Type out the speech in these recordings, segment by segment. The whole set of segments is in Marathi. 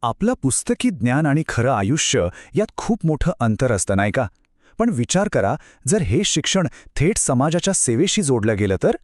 आपलं पुस्तकी ज्ञान आणि खरं आयुष्य यात खूप मोठं अंतर असतं नाही का? पण विचार करा, जर हे शिक्षण थेट समाजाच्या सेवेशी जोडलं गेलं तर?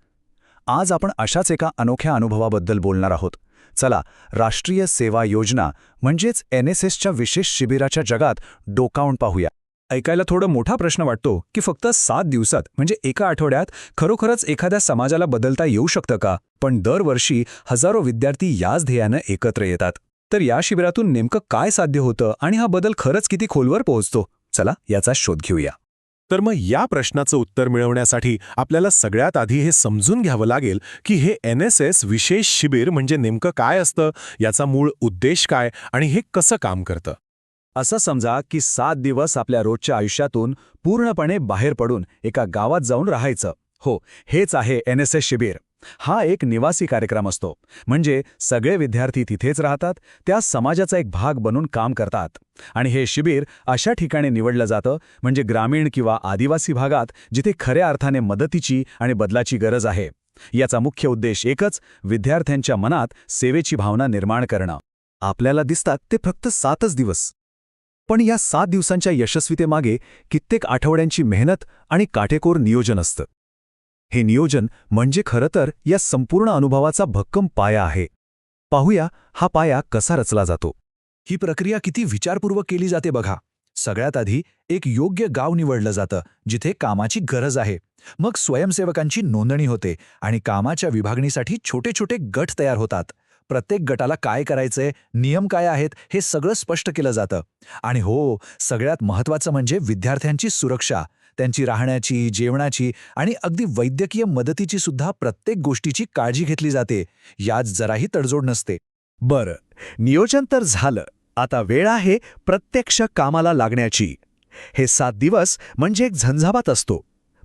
आज आपण अशाच एका अनोख्या अनुभवाबद्दल बोलणार आहोत. चला, राष्ट्रीय सेवा योजना म्हणजेच NSSच्या विशेष शिबिराच्या जगात डोकावून पाहूया. ऐकायला थोडा मोठा प्रश्न वाटतो की फक्त 7 दिवसात म्हणजे एका आठवड्यात खरोखरच एखाद्या समाजाला बदलता येऊ शकतं का? पण दरवर्षी हजारो विद्यार्थी याच ध्येयानं एकत्र येतात. तर या शिबिरातून नेमकं काय साध्य होतं आणि हा बदल खरंच किती खोलवर पोहोचतो? चला याचा शोध घेऊया. तर मग या प्रश्नाचं उत्तर मिळवण्यासाठी आपल्याला सगळ्यात आधी हे समजून घ्यावं लागेल की हे NSS विशेष शिबिर म्हणजे नेमकं काय असतं, याचा मूळ उद्देश काय आणि हे कसं काम करतं. असं समजा की 7 दिवस आपल्या रोजच्या आयुष्यातून पूर्णपणे बाहेर पडून एका गावात जाऊन राहायचं. हो, हेच आहे NSS शिबिर. हा एक निवासी कार्यक्रम असतो. म्हणजे सगळे विद्यार्थी तिथेच राहतात, त्या समाजाचा एक भाग बनून काम करतात. आणि हे शिबिर अशा ठिकाणी निवडलं जातं म्हणजे ग्रामीण किंवा आदिवासी भागात, जिथे खऱ्या अर्थाने मदतीची आणि बदलाची गरज आहे. याचा मुख्य उद्देश एकच, विद्यार्थ्यांच्या मनात सेवेची भावना निर्माण करणं. आपल्याला दिसतात ते फक्त 7च दिवस. पण या 7 दिवसांच्या यशस्वीतेमागे कित्येक आठवड्यांची मेहनत आणि काटेकोर नियोजन असतं. हे नियोजन म्हणजे खरं तर या संपूर्ण अनुभवाचा भक्कम पाया आहे. पाहूया हा पाया कसा रचला जातो. ही प्रक्रिया किती विचारपूर्वक केली जाते बघा. सगळ्यात आधी एक योग्य गाव निवडलं जातं जिथे कामाची गरज आहे. मग स्वयंसेवकांची नोंदणी होते आणि कामाच्या विभागणीसाठी छोटे छोटे गट तयार होतात. प्रत्येक गटाला काय करायचंय, नियम काय आहेत, हे सगळं स्पष्ट केलं जातं. आणि हो, सगळ्यात महत्त्वाचं म्हणजे विद्यार्थ्यांची सुरक्षा, त्यांची राहण्याची, जेवणाची आणि अगदी वैद्यकीय मदतीची सुद्धा प्रत्येक गोष्टीची काळजी घेतली जाते. यात जराही तडजोड नसते. बरं, नियोजन तर झालं. आता वेळ आहे प्रत्यक्ष कामाला लागण्याची. हे 7 दिवस म्हणजे एक झंझावात असतो.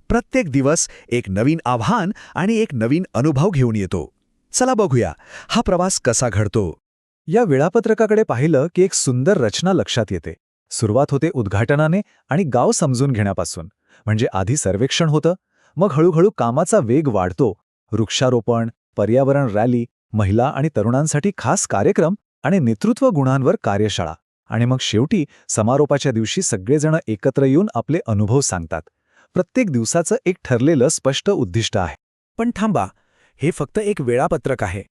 प्रत्येक दिवस एक नवीन आव्हान आणि एक नवीन अनुभव घेऊन येतो. चला बघूया हा प्रवास कसा घडतो. या वेळापत्रकाकडे पाहिलं की एक सुंदर रचना लक्षात येते. सुरुवात होते उद्घाटनाने आणि गाव समजून घेण्यापासून. म्हणजे आधी सर्वेक्षण होतं, मग हळूहळू कामाचा वेग वाढतो. वृक्षारोपण, पर्यावरण रॅली, महिला आणि तरुणांसाठी खास कार्यक्रम आणि नेतृत्व गुणांवर कार्यशाळा. आणि मग शेवटी समारोपाच्या दिवशी सगळेजण एकत्र येऊन आपले अनुभव सांगतात. प्रत्येक दिवसाचं एक ठरलेलं स्पष्ट उद्दिष्ट आहे. पण थांबा, हे फक्त एक वेळापत्रक आहे.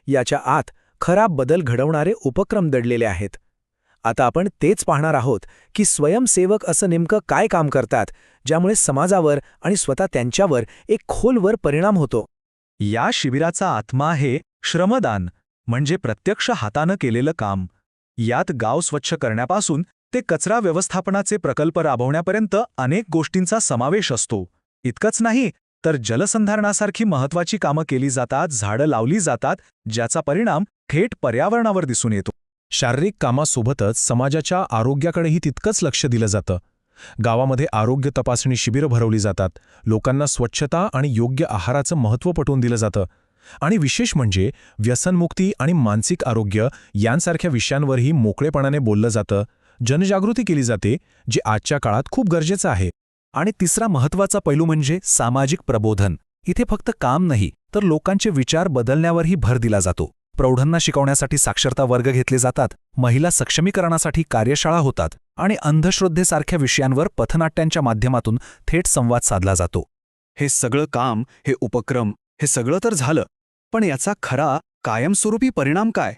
याच्या आत खरा बदल घडवणारे उपक्रम दडलेले आहेत. आता आपण तेच पाहणार आहोत की स्वयंसेवक असं नेमकं काय काम करतात, ज्यामुळे समाजावर आणि स्वतः त्यांच्यावर एक खोलवर परिणाम होतो. या शिबिराचा आत्मा आहे श्रमदान, म्हणजे प्रत्यक्ष हातानं केलेलं काम. यात गाव स्वच्छ करण्यापासून ते कचरा व्यवस्थापनाचे प्रकल्प राबवण्यापर्यंत अनेक गोष्टींचा समावेश असतो. इतकंच नाही तर जलसंधारणासारखी महत्त्वाची कामं केली जातात, झाडं लावली जातात, ज्याचा परिणाम थेट पर्यावरणावर दिसून येतो. शारीरिक कामासोबतच समाजाच्या आरोग्याकडेही तितकंच लक्ष दिलं जातं. गावामध्ये आरोग्य तपासणी शिबिरं भरवली जातात. लोकांना स्वच्छता आणि योग्य आहाराचं महत्त्व पटवून दिलं जातं. आणि विशेष म्हणजे व्यसनमुक्ती आणि मानसिक आरोग्य यांसारख्या विषयांवरही मोकळेपणाने बोललं जातं. जनजागृती केली जाते, जे आजच्या काळात खूप गरजेचं आहे. आणि तिसरा महत्त्वाचा पैलू म्हणजे सामाजिक प्रबोधन. इथे फक्त काम नाही, तर लोकांचे विचार बदलण्यावरही भर दिला जातो. प्रौढांना शिकवण्यासाठी साक्षरता वर्ग घेतले जातात, महिला सक्षमीकरणासाठी कार्यशाळा होतात आणि अंधश्रद्धेसारख्या विषयांवर पथनाट्यांच्या माध्यमातून थेट संवाद साधला जातो. हे सगळं काम, हे उपक्रम, हे सगळं तर झालं. पण याचा खरा कायमस्वरूपी परिणाम काय?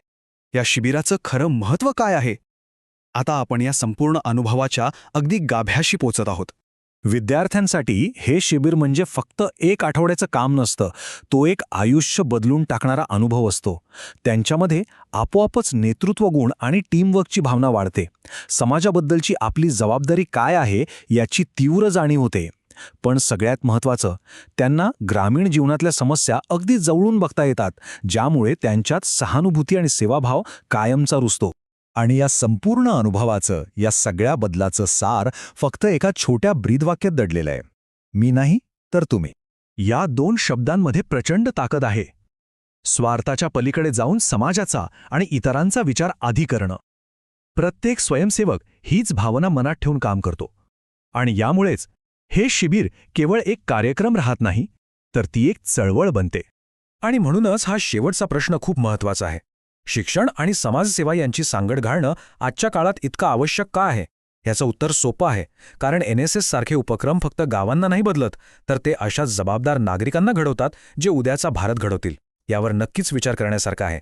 या शिबिराचं खरं महत्त्व काय आहे? आता आपण या संपूर्ण अनुभवाच्या अगदी गाभ्याशी पोचत आहोत. विद्यार्थ्यांसाठी हे शिबिर म्हणजे फक्त एक आठवड्याचं काम नसतं, तो एक आयुष्य बदलून टाकणारा अनुभव असतो. त्यांच्यामध्ये आपोआपच नेतृत्व गुण आणि टीमवर्कची भावना वाढते. समाजाबद्दलची आपली जबाबदारी काय आहे याची तीव्र जाणीव होते. पण सगळ्यात महत्त्वाचं, त्यांना ग्रामीण जीवनातल्या समस्या अगदी जवळून बघता येतात, ज्यामुळे त्यांच्यात सहानुभूती आणि सेवाभाव कायमचा रुजतो. आणि या संपूर्ण अनुभवाचं, या सगळ्या बदलाचं सार फक्त एका छोट्या ब्रीदवाक्यात दडलेलं आहे. मी नाही तर तुम्ही. या 2 शब्दांमध्ये प्रचंड ताकद आहे. स्वार्थाच्या पलीकडे जाऊन समाजाचा आणि इतरांचा विचार आधी करणं. प्रत्येक स्वयंसेवक हीच भावना मनात ठेवून काम करतो. आणि यामुळेच हे शिबिर केवळ एक कार्यक्रम राहत नाही, तर ती एक चळवळ बनते. आणि म्हणूनच हा शेवटचा प्रश्न खूप महत्त्वाचा आहे. शिक्षण आणि समाजसेवा यांची सांगड घालणं आजच्या काळात इतकं आवश्यक का आहे? याचं उत्तर सोपं आहे, कारण NSS सारखे उपक्रम फक्त गावांना नाही बदलत, तर ते अशा जबाबदार नागरिकांना घडवतात जे उद्याचा भारत घडवतील. यावर नक्कीच विचार करण्यासारखा आहे.